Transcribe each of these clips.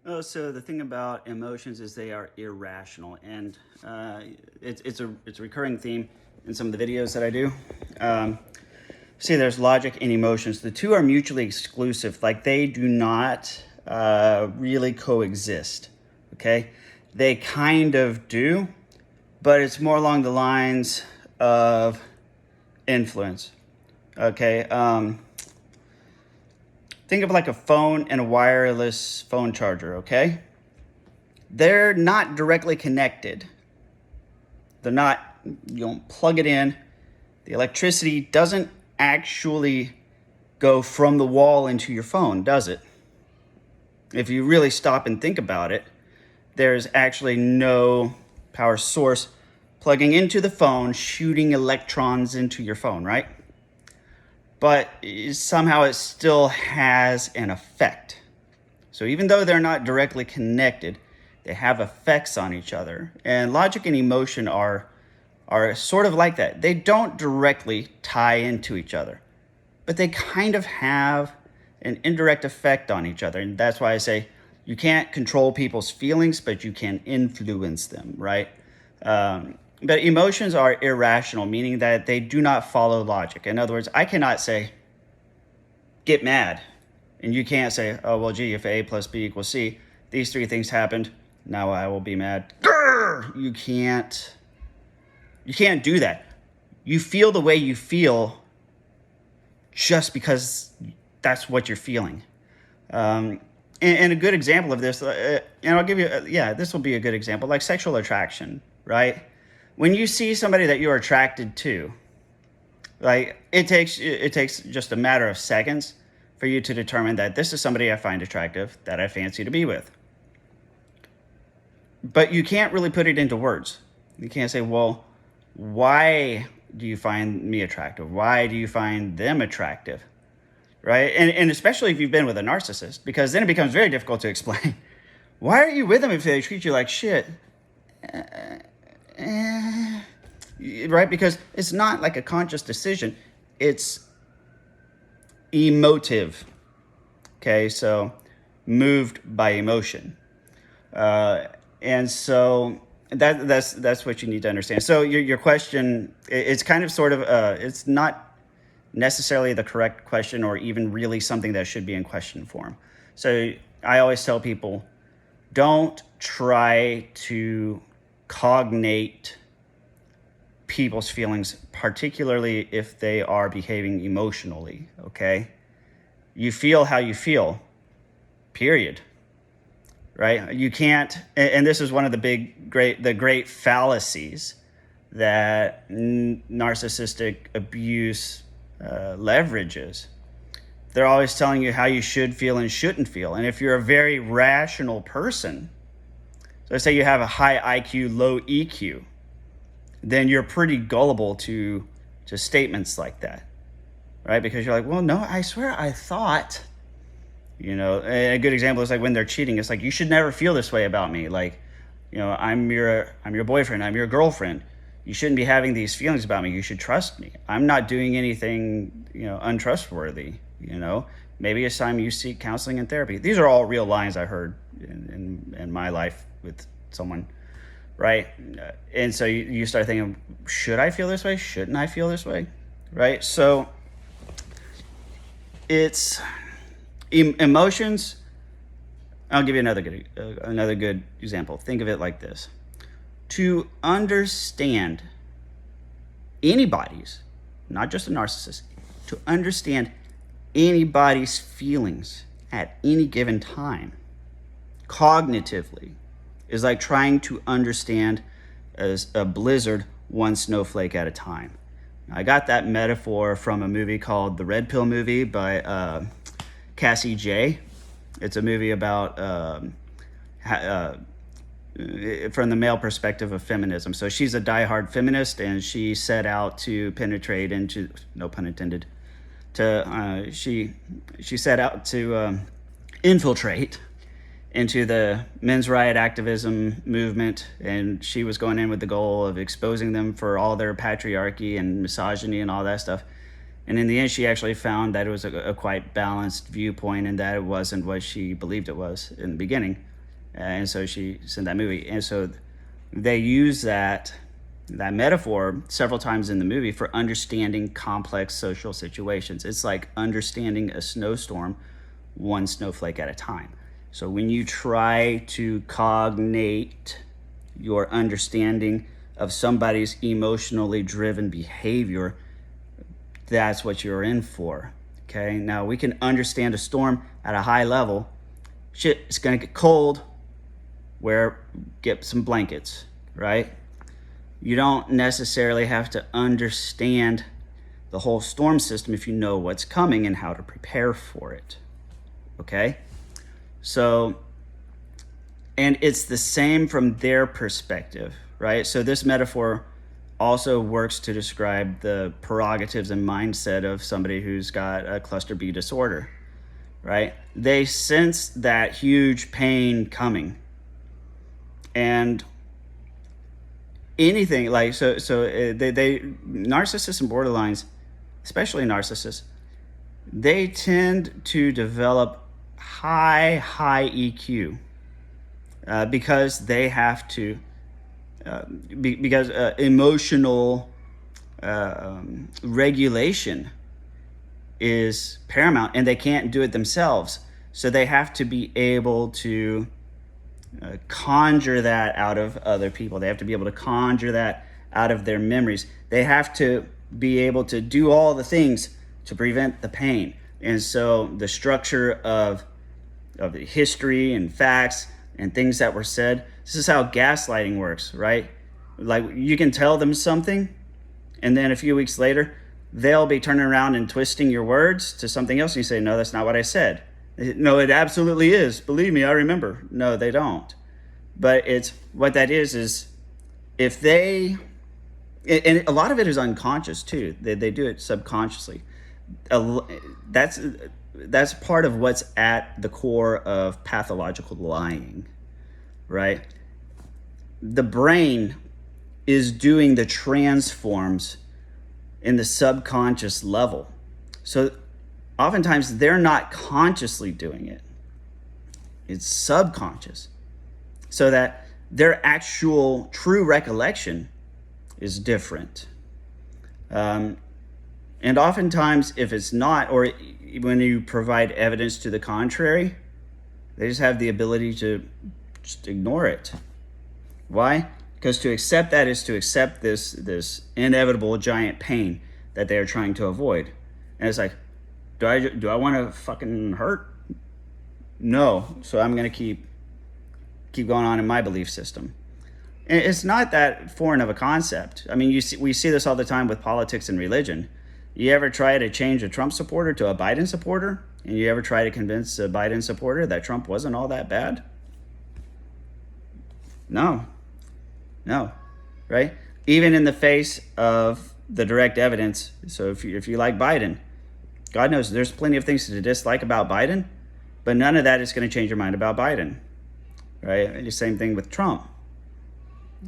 Oh, so the thing about emotions is they are irrational, and it's a recurring theme in some of the videos that I do. See, there's logic and emotions. The two are mutually exclusive. Like they do not really coexist. Okay, they kind of do, but it's more along the lines of influence. Okay. Think of like a phone and a wireless phone charger, okay? They're not directly connected. They're not, you don't plug it in. The electricity doesn't actually go from the wall into your phone, does it? If you really stop and think about it, there's actually no power source plugging into the phone, shooting electrons into your phone, right? But somehow it still has an effect. So even though they're not directly connected, they have effects on each other. And logic and emotion are sort of like that. They don't directly tie into each other, but they kind of have an indirect effect on each other. And that's why I say you can't control people's feelings, but you can influence them, right? But emotions are irrational, meaning that they do not follow logic. In other words, I cannot say, get mad. And you can't say, oh, well, gee, if A plus B equals C, these three things happened, now I will be mad. Grr! You can't do that. You feel the way you feel just because that's what you're feeling. And a good example of this, and I'll give you, this will be a good example, like sexual attraction, right? When you see somebody that you're attracted to, like it takes just a matter of seconds for you to determine that this is somebody I find attractive, that I fancy to be with. But you can't really put it into words. You can't say, well, why do you find me attractive? Why do you find them attractive? Right? And especially if you've been with a narcissist, because then it becomes very difficult to explain. Why are you with them if they treat you like shit? Right? Because it's not like a conscious decision. It's emotive. Okay, so moved by emotion. And so that's what you need to understand. So your question, it's kind of sort of, it's not necessarily the correct question or even really something that should be in question form. So I always tell people, don't try to cognate people's feelings, particularly if they are behaving emotionally, okay? You feel how you feel, period. Right? You can't, and this is one of the great fallacies that narcissistic abuse leverages. They're always telling you how you should feel and shouldn't feel. And if you're a very rational person, so say you have a high IQ, low EQ, then you're pretty gullible to statements like that, right? Because you're like, well, no, I swear I thought. You know, a good example is like when they're cheating. It's like, you should never feel this way about me. Like, you know, I'm your boyfriend. I'm your girlfriend. You shouldn't be having these feelings about me. You should trust me. I'm not doing anything, you know, untrustworthy. You know, maybe it's time you seek counseling and therapy. These are all real lines I heard in my life with someone, right? And so you start thinking, should I feel this way? Shouldn't I feel this way? Right? So it's emotions. I'll give you another good example. Think of it like this. To understand anybody's, not just a narcissist, to understand anybody's feelings at any given time, cognitively, is like trying to understand as a blizzard one snowflake at a time. I got that metaphor from a movie called The Red Pill Movie by Cassie J. It's a movie about from the male perspective of feminism. So she's a diehard feminist, and she set out to penetrate into, no pun intended, she set out to infiltrate into the men's right activism movement, and she was going in with the goal of exposing them for all their patriarchy and misogyny and all that stuff. And in the end, she actually found that it was a quite balanced viewpoint, and that it wasn't what she believed it was in the beginning. And so she's in that movie. And so they use that metaphor several times in the movie for understanding complex social situations. It's like understanding a snowstorm one snowflake at a time. So when you try to cognate your understanding of somebody's emotionally driven behavior, that's what you're in for. Okay, now we can understand a storm at a high level. Shit, it's gonna get cold. Get some blankets, right? You don't necessarily have to understand the whole storm system if you know what's coming and how to prepare for it. Okay? So, and it's the same from their perspective, right? So this metaphor also works to describe the prerogatives and mindset of somebody who's got a cluster B disorder, right? They sense that huge pain coming. And anything like, they narcissists and borderlines, especially narcissists, they tend to develop high EQ because they have to, because emotional regulation is paramount, and they can't do it themselves. So they have to be able to conjure that out of other people. They have to be able to conjure that out of their memories. They have to be able to do all the things to prevent the pain. And so the structure of the history and facts and things that were said, this is how gaslighting works, right? Like, you can tell them something, and then a few weeks later, they'll be turning around and twisting your words to something else, and you say, no, that's not what I said. No, it absolutely is. Believe me, I remember. No, they don't. But it's what that is if they, and a lot of it is unconscious too. They do it subconsciously. That's part of what's at the core of pathological lying, right? The brain is doing the transforms in the subconscious level. So oftentimes they're not consciously doing it. It's subconscious. So that their actual true recollection is different. And oftentimes if it's not, or when you provide evidence to the contrary, they just have the ability to just ignore it. Why? Because to accept that is to accept this inevitable giant pain that they are trying to avoid. And it's like, do I want to fucking hurt? No. So I'm going to keep going on in my belief system. And it's not that foreign of a concept. I mean, we see this all the time with politics and religion. You ever try to change a Trump supporter to a Biden supporter? And you ever try to convince a Biden supporter that Trump wasn't all that bad? No, right? Even in the face of the direct evidence. So if you like Biden, God knows there's plenty of things to dislike about Biden, but none of that is going to change your mind about Biden, right? The same thing with Trump.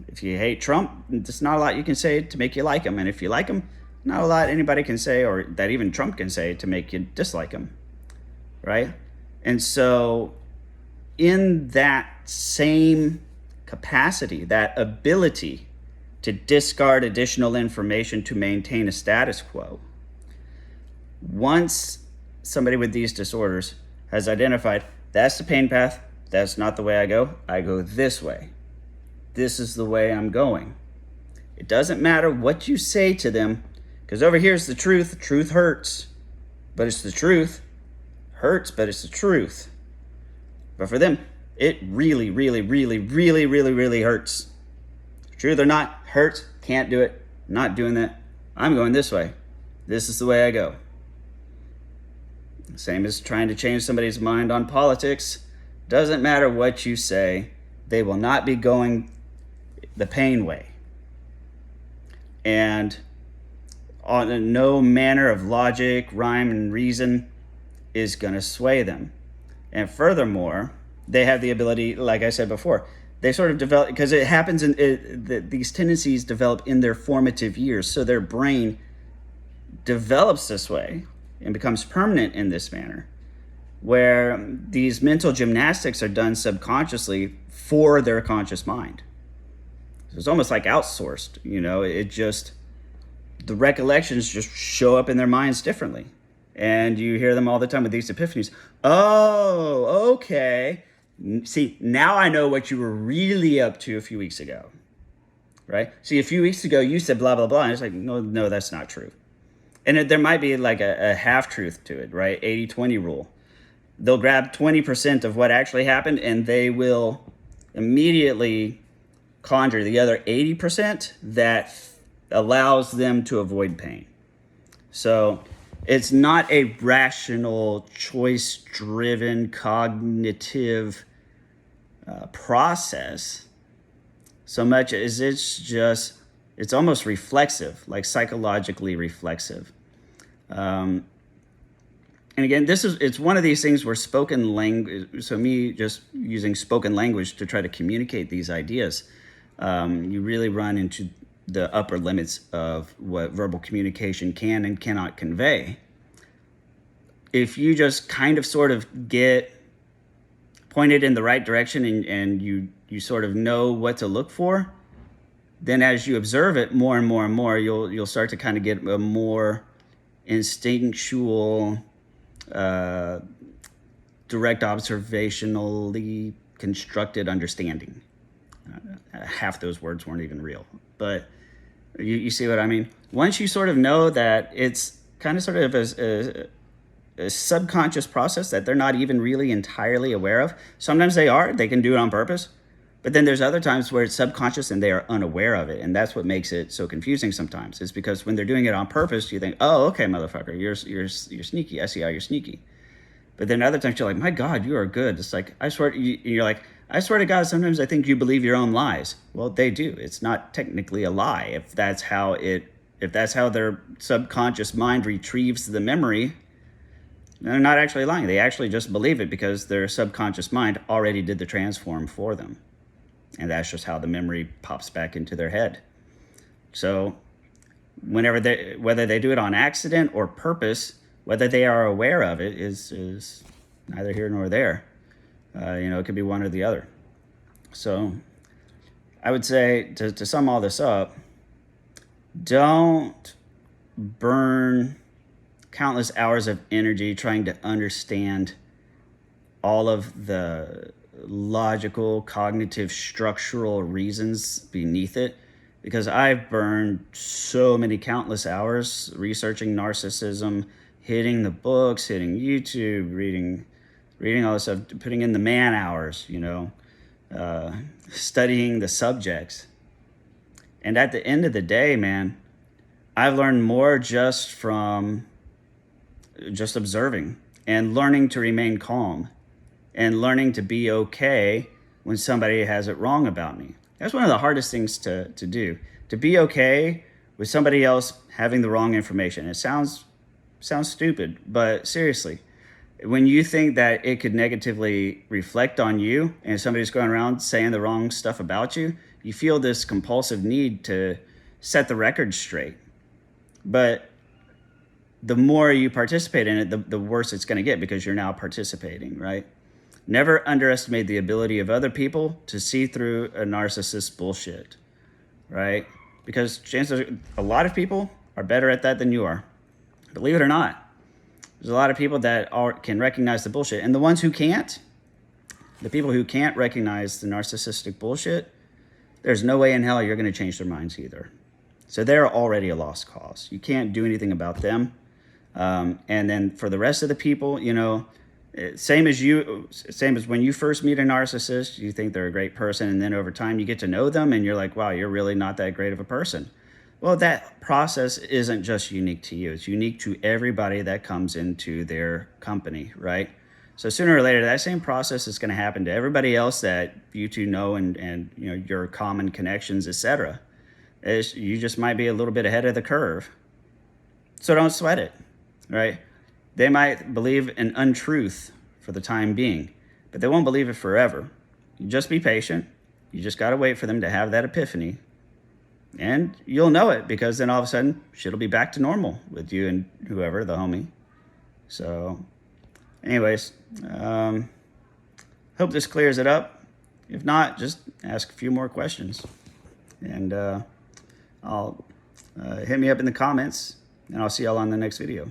If you hate Trump, there's not a lot you can say to make you like him. And if you like him, not a lot anybody can say, or that even Trump can say, to make you dislike him, right? And so in that same capacity, that ability to discard additional information to maintain a status quo, once somebody with these disorders has identified, that's the pain path, that's not the way I go this way. This is the way I'm going. It doesn't matter what you say to them, because over here's the truth. The truth hurts, but it's the truth. Hurts, but it's the truth. But for them, it really, really, really, really, really, really hurts. Truth or not, hurts, can't do it, not doing that. I'm going this way. This is the way I go. Same as trying to change somebody's mind on politics. Doesn't matter what you say, they will not be going the pain way. And on no manner of logic, rhyme, and reason is going to sway them. And furthermore, they have the ability, like I said before, they sort of develop, because it happens these tendencies develop in their formative years. So their brain develops this way and becomes permanent in this manner, where these mental gymnastics are done subconsciously for their conscious mind. So it's almost like outsourced, the recollections just show up in their minds differently. And you hear them all the time with these epiphanies. Oh, okay. See, now I know what you were really up to a few weeks ago, right? See, a few weeks ago you said blah, blah, blah. And it's like, no, that's not true. And there might be like a half-truth to it, right? 80-20 rule. They'll grab 20% of what actually happened and they will immediately conjure the other 80% that allows them to avoid pain. So it's not a rational, choice-driven, cognitive process so much as it's almost reflexive, like psychologically reflexive. And again, it's one of these things where spoken language, so me just using spoken language to try to communicate these ideas, you really run into the upper limits of what verbal communication can and cannot convey. If you just kind of sort of get pointed in the right direction and you sort of know what to look for, then as you observe it more and more and more, you'll start to kind of get a more instinctual, direct observationally constructed understanding. Half those words weren't even real, but you see what I mean? Once you sort of know that it's kind of sort of a subconscious process that they're not even really entirely aware of. Sometimes they can do it on purpose, but then there's other times where it's subconscious and they are unaware of it. And that's what makes it so confusing sometimes. It's because when they're doing it on purpose, you think, oh, okay, motherfucker, you're sneaky. I see how you're sneaky. But then other times you're like, my God, you are good. It's like, you're like, I swear to God, sometimes I think you believe your own lies. Well, they do. It's not technically a lie. If that's how their subconscious mind retrieves the memory, they're not actually lying. They actually just believe it because their subconscious mind already did the transform for them. And that's just how the memory pops back into their head. So whether they do it on accident or purpose, whether they are aware of it is neither here nor there. It could be one or the other. So I would say, to sum all this up, don't burn countless hours of energy trying to understand all of the logical, cognitive, structural reasons beneath it. Because I've burned so many countless hours researching narcissism, hitting the books, hitting YouTube, reading all this stuff, putting in the man hours, studying the subjects. And at the end of the day, man, I've learned more just from just observing and learning to remain calm and learning to be okay when somebody has it wrong about me. That's one of the hardest things to do, to be okay with somebody else having the wrong information. It sounds stupid, but seriously, when you think that it could negatively reflect on you and somebody's going around saying the wrong stuff about you, you feel this compulsive need to set the record straight. But the more you participate in it, the worse it's going to get because you're now participating, right? Never underestimate the ability of other people to see through a narcissist's bullshit, right? Because chances are a lot of people are better at that than you are. Believe it or not. There's a lot of people that can recognize the bullshit. And the ones who can't, the people who can't recognize the narcissistic bullshit, there's no way in hell you're going to change their minds either. So they're already a lost cause. You can't do anything about them. And then for the rest of the people, same as when you first meet a narcissist, you think they're a great person. And then over time you get to know them and you're like, wow, you're really not that great of a person. Well, that process isn't just unique to you. It's unique to everybody that comes into their company, right? So sooner or later, that same process is going to happen to everybody else that you two know and your common connections, etc. You just might be a little bit ahead of the curve. So don't sweat it, right? They might believe an untruth for the time being, but they won't believe it forever. You just be patient. You just got to wait for them to have that epiphany. And you'll know it because then all of a sudden shit'll be back to normal with you and whoever, the homie. So Anyways, hope this clears it up. If not, just ask a few more questions. And I'll hit me up in the comments, and I'll see y'all on the next video.